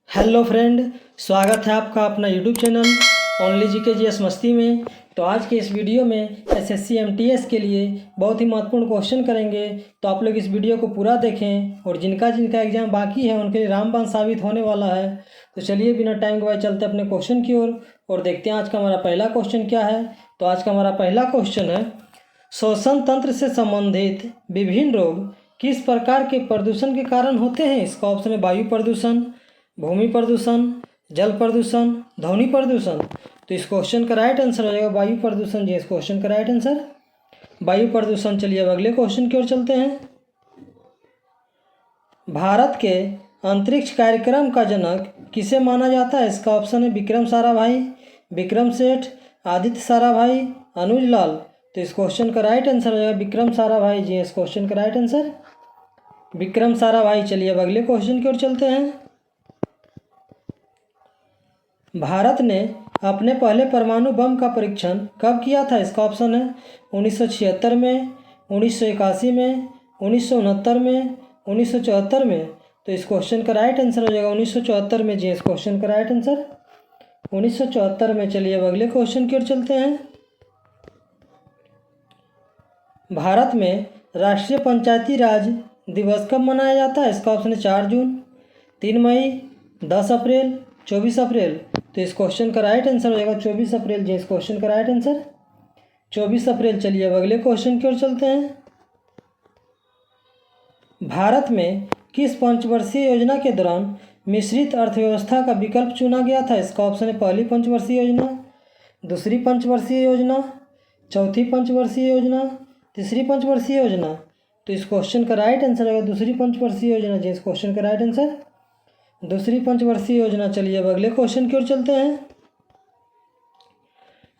Hello friend, स्वागत है आपका अपना यूट्यूब चैनल ओनली जी के जी एस मस्ती में। तो आज के इस वीडियो में एसएससी एमटीएस के लिए बहुत ही महत्वपूर्ण क्वेश्चन करेंगे। तो आप लोग इस वीडियो को पूरा देखें और जिनका जिनका एग्ज़ाम बाकी है उनके लिए रामबाण साबित होने वाला है। तो चलिए बिना टाइम गवाए चलते अपने क्वेश्चन की ओर और देखते हैं आज का हमारा पहला क्वेश्चन क्या है। तो आज का हमारा पहला क्वेश्चन है, श्वसन तंत्र से संबंधित विभिन्न रोग किस प्रकार के प्रदूषण के कारण होते हैं। इसका ऑप्शन है वायु प्रदूषण, भूमि प्रदूषण, जल प्रदूषण, ध्वनि प्रदूषण। तो इस क्वेश्चन का राइट आंसर हो जाएगा वायु प्रदूषण जी। इस क्वेश्चन का राइट आंसर वायु प्रदूषण। चलिए अब अगले क्वेश्चन की ओर चलते हैं। भारत के अंतरिक्ष कार्यक्रम का जनक किसे माना जाता है। इसका ऑप्शन है विक्रम साराभाई, विक्रम सेठ, आदित्य साराभाई, अनुज लाल। तो इस क्वेश्चन का राइट आंसर हो जाएगा विक्रम साराभाई जी। इस क्वेश्चन का राइट आंसर विक्रम साराभाई। चलिए अब अगले क्वेश्चन की ओर चलते हैं। भारत ने अपने पहले परमाणु बम का परीक्षण कब किया था। इसका ऑप्शन है 1976 में, 1981 में, 1969 में, 1974 में। तो इस क्वेश्चन का राइट आंसर हो जाएगा 1974 में जी। इस क्वेश्चन का राइट आंसर 1974 में। चलिए अब अगले क्वेश्चन की ओर चलते हैं। भारत में राष्ट्रीय पंचायती राज दिवस कब मनाया जाता है। इसका ऑप्शन है 4 जून, 3 मई, 10 अप्रैल, 24 अप्रैल। तो इस क्वेश्चन का राइट आंसर हो जाएगा 24 अप्रैल जी। इस क्वेश्चन का राइट आंसर 24 अप्रैल। चलिए अब अगले क्वेश्चन की ओर चलते हैं। भारत में किस पंचवर्षीय योजना के दौरान मिश्रित अर्थव्यवस्था का विकल्प चुना गया था। इसका ऑप्शन है पहली पंचवर्षीय योजना, दूसरी पंचवर्षीय योजना, चौथी पंचवर्षीय योजना, तीसरी पंचवर्षीय योजना। तो इस क्वेश्चन का राइट आंसर होगा दूसरी पंचवर्षीय योजना जी। इस क्वेश्चन का राइट आंसर दूसरी पंचवर्षीय योजना। चलिए अब अगले क्वेश्चन की ओर चलते हैं।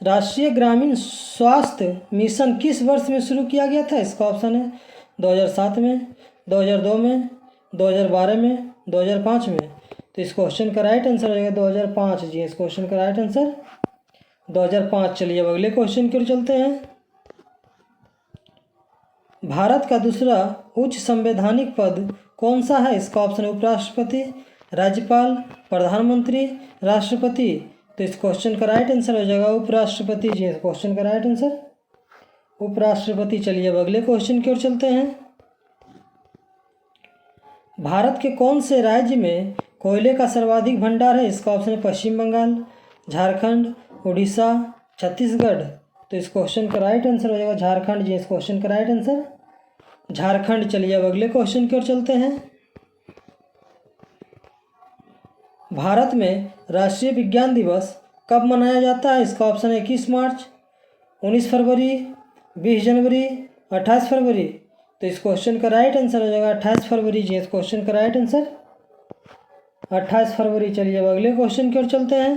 राष्ट्रीय ग्रामीण स्वास्थ्य मिशन किस वर्ष में शुरू किया गया था। इसका ऑप्शन है 2007 में, 2002 में, 2012 में, 2005 में। तो इस क्वेश्चन का राइट आंसर हो जाएगा 2005 जी। इस क्वेश्चन का राइट आंसर 2005। चलिए अब अगले क्वेश्चन की ओर चलते हैं। भारत का दूसरा उच्च संवैधानिक पद कौन सा है। इसका ऑप्शन है उपराष्ट्रपति, राज्यपाल, प्रधानमंत्री, राष्ट्रपति। तो इस क्वेश्चन का राइट आंसर हो जाएगा उपराष्ट्रपति जी। इस क्वेश्चन का राइट आंसर उपराष्ट्रपति। चलिए अब अगले क्वेश्चन की ओर चलते हैं। भारत के कौन से राज्य में कोयले का सर्वाधिक भंडार है। इसका ऑप्शन है पश्चिम बंगाल, झारखंड, उड़ीसा, छत्तीसगढ़। तो इस क्वेश्चन का राइट आंसर हो जाएगा झारखंड जी। इस क्वेश्चन का राइट आंसर झारखंड। चलिए अब अगले क्वेश्चन की ओर चलते हैं। भारत में राष्ट्रीय विज्ञान दिवस कब मनाया जाता है। इसका ऑप्शन है 21 मार्च, 19 फरवरी, 20 जनवरी, 28 फरवरी। तो इस क्वेश्चन का राइट आंसर हो जाएगा 28 फरवरी जी। इस क्वेश्चन का राइट आंसर 28 फरवरी। चलिए अब अगले क्वेश्चन की ओर चलते हैं।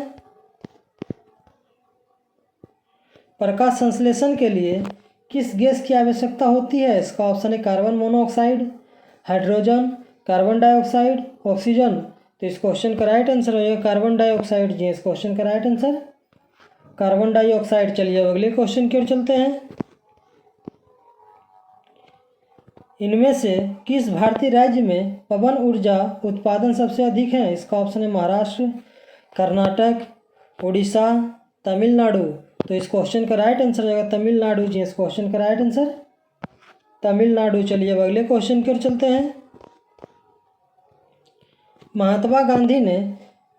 प्रकाश संश्लेषण के लिए किस गैस की आवश्यकता होती है। इसका ऑप्शन है carbon monoxide, hydrogen, carbon dioxide, oxygen. तो इस क्वेश्चन का राइट आंसर हो जाएगा कार्बन डाइऑक्साइड जी। इस क्वेश्चन का राइट आंसर कार्बन डाइऑक्साइड। चलिए अब अगले क्वेश्चन की ओर चलते हैं। इनमें से किस भारतीय राज्य में पवन ऊर्जा उत्पादन सबसे अधिक है। इसका ऑप्शन है महाराष्ट्र, कर्नाटक, उड़ीसा, तमिलनाडु। तो इस क्वेश्चन का राइट आंसर हो जाएगा तमिलनाडु जी। इस क्वेश्चन का राइट आंसर तमिलनाडु। चलिए अब अगले क्वेश्चन की ओर चलते हैं। महात्मा गांधी ने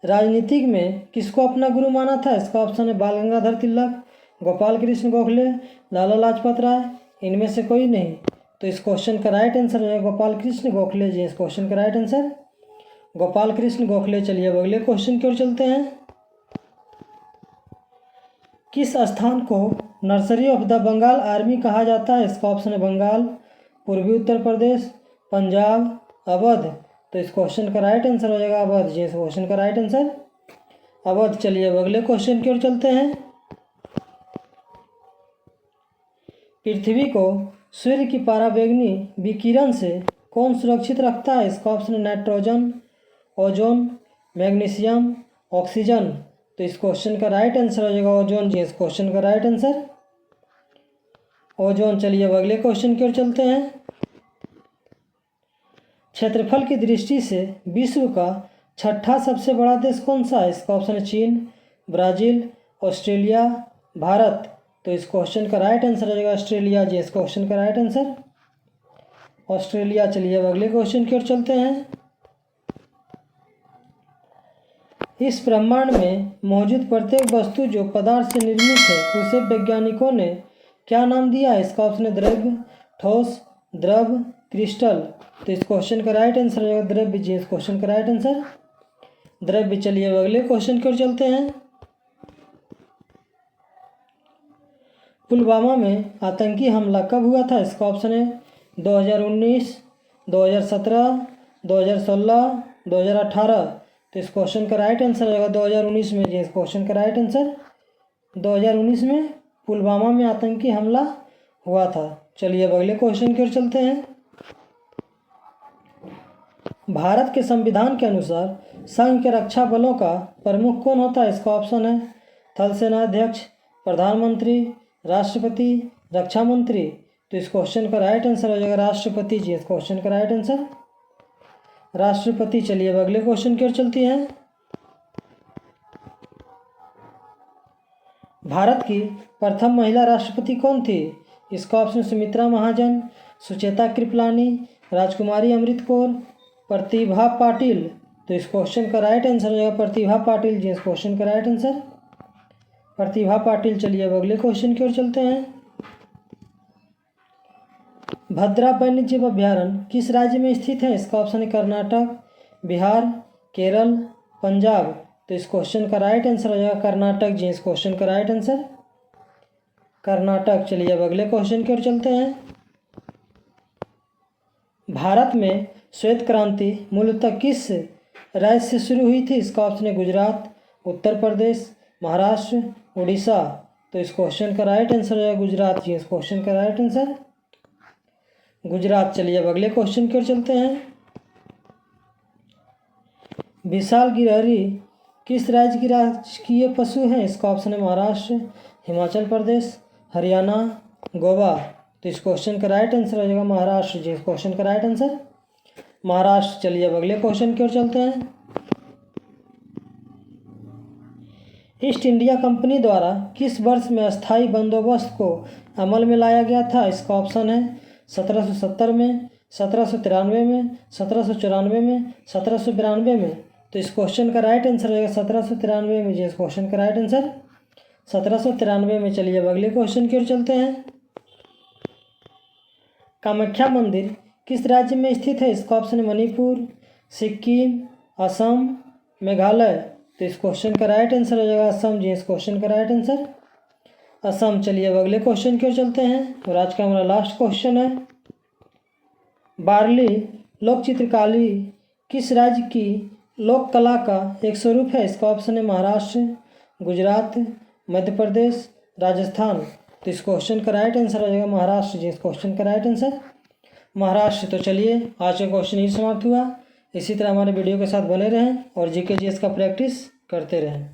राजनीतिक में किसको अपना गुरु माना था। इसका ऑप्शन है बाल गंगाधर तिलक, गोपाल कृष्ण गोखले, लाला लाजपत राय, इनमें से कोई नहीं। तो इस क्वेश्चन का राइट आंसर है गोपाल कृष्ण गोखले जी। इस क्वेश्चन का राइट आंसर गोपाल कृष्ण गोखले। चलिए अब अगले क्वेश्चन की ओर चलते हैं। किस स्थान को nursery of the Bengal army कहा जाता है। इसका ऑप्शन है बंगाल, पूर्वी उत्तर प्रदेश, पंजाब, अवध। तो इस क्वेश्चन का राइट आंसर हो जाएगा अवध जी। इस क्वेश्चन का राइट आंसर अवध। चलिए अब अगले क्वेश्चन की ओर चलते हैं। पृथ्वी को सूर्य की पराबैंगनी विकिरण से कौन सुरक्षित रखता है। इसका ऑप्शन है नाइट्रोजन, ओजोन, मैग्नीशियम, ऑक्सीजन। तो इस क्वेश्चन का राइट आंसर हो जाएगा ओजोन जी। इस क्वेश्चन का राइट आंसर ओजोन। चलिए अब अगले क्वेश्चन की ओर चलते हैं। क्षेत्रफल की दृष्टि से विश्व का छठा सबसे बड़ा देश कौन सा है? इसका ऑप्शन है चीन, ब्राज़ील, ऑस्ट्रेलिया, भारत। तो इस क्वेश्चन का राइट आंसर हो जाएगा ऑस्ट्रेलिया जी। इस क्वेश्चन का राइट आंसर ऑस्ट्रेलिया। चलिए अब अगले क्वेश्चन की ओर चलते हैं। इस ब्रह्मांड में मौजूद प्रत्येक वस्तु जो पदार्थ से निर्मित है उसे वैज्ञानिकों ने क्या नाम दिया है? इसका ऑप्शन है द्रव्य, ठोस, द्रव, क्रिस्टल। तो इस क्वेश्चन का राइट आंसर हो जाएगा द्रव्य जी। इस क्वेश्चन का राइट आंसर द्रव्य। चलिए अब अगले क्वेश्चन की ओर चलते हैं। पुलवामा में आतंकी हमला कब हुआ था? इसका ऑप्शन है 2019, 2017, 2016, 2018। तो इस क्वेश्चन का राइट आंसर हो जाएगा 2019 में जी। इस क्वेश्चन का राइट आंसर 2019 में पुलवामा में आतंकी हमला हुआ था। चलिए अब अगले क्वेश्चन की ओर चलते हैं। भारत के संविधान के अनुसार संघ के रक्षा बलों का प्रमुख कौन होता है? इसका ऑप्शन है थल सेनाध्यक्ष, प्रधानमंत्री, राष्ट्रपति, रक्षा मंत्री। तो इस क्वेश्चन का राइट आंसर हो जाएगा राष्ट्रपति जी। इस क्वेश्चन का राइट आंसर राष्ट्रपति। चलिए अब अगले क्वेश्चन की ओर चलती हैं। भारत की प्रथम महिला राष्ट्रपति कौन थी? इसका ऑप्शन सुमित्रा महाजन, सुचेता कृपलानी, राजकुमारी अमृत कौर, प्रतिभा पाटिल। तो इस क्वेश्चन का राइट आंसर हो जाएगा प्रतिभा पाटिल जी। इस क्वेश्चन का राइट आंसर प्रतिभा पाटिल। चलिए अब अगले क्वेश्चन की ओर चलते हैं। भद्रा वन्यजीव अभ्यारण्य किस राज्य में स्थित है? इसका ऑप्शन है कर्नाटक, बिहार, केरल, पंजाब। तो इस क्वेश्चन का राइट आंसर हो जाएगा कर्नाटक जी। इस क्वेश्चन का राइट आंसर कर्नाटक। चलिए अब अगले क्वेश्चन की ओर चलते हैं। भारत में श्वेत क्रांति मूलतः किस राज्य से शुरू हुई थी? इसका ऑप्शन है गुजरात, उत्तर प्रदेश, महाराष्ट्र, उड़ीसा। तो इस क्वेश्चन का राइट आंसर हो जाएगा गुजरात जी। इस क्वेश्चन का राइट आंसर गुजरात। चलिए अब अगले क्वेश्चन की ओर चलते हैं। विशाल गिरहरी किस राज्य की राजकीय पशु है? इसका ऑप्शन है महाराष्ट्र, हिमाचल प्रदेश, हरियाणा, गोवा। तो इस क्वेश्चन का राइट आंसर हो जाएगा महाराष्ट्र जी। इस क्वेश्चन का राइट आंसर महाराष्ट्र। चलिए अब अगले क्वेश्चन की ओर चलते हैं। ईस्ट इंडिया कंपनी द्वारा किस वर्ष में अस्थायी बंदोबस्त को अमल में लाया गया था? इसका ऑप्शन है 1770 में, 1793 में, 1794 में, 1792 में। तो इस क्वेश्चन का राइट आंसर हो जाएगा 1793 में जी। इस क्वेश्चन का राइट आंसर 1793 में। चलिए अब अगले क्वेश्चन की ओर चलते हैं। कामाख्या मंदिर किस राज्य में स्थित है? इसका ऑप्शन है मणिपुर, सिक्किम, असम, मेघालय। तो इस क्वेश्चन का राइट आंसर हो जाएगा असम जी। इस क्वेश्चन का राइट आंसर असम। चलिए अब अगले क्वेश्चन की ओर चलते हैं और आज का हमारा लास्ट क्वेश्चन है। बार्ली लोक चित्रकारी किस राज्य की लोक कला का एक स्वरूप है? इसका ऑप्शन है महाराष्ट्र, गुजरात, मध्य प्रदेश, राजस्थान। तो इस क्वेश्चन का राइट आंसर हो जाएगा महाराष्ट्र जी। इस क्वेश्चन का राइट आंसर महाराष्ट्र। तो चलिए आज का क्वेश्चन ही समाप्त हुआ। इसी तरह हमारे वीडियो के साथ बने रहें और जीके जीएस का प्रैक्टिस करते रहें।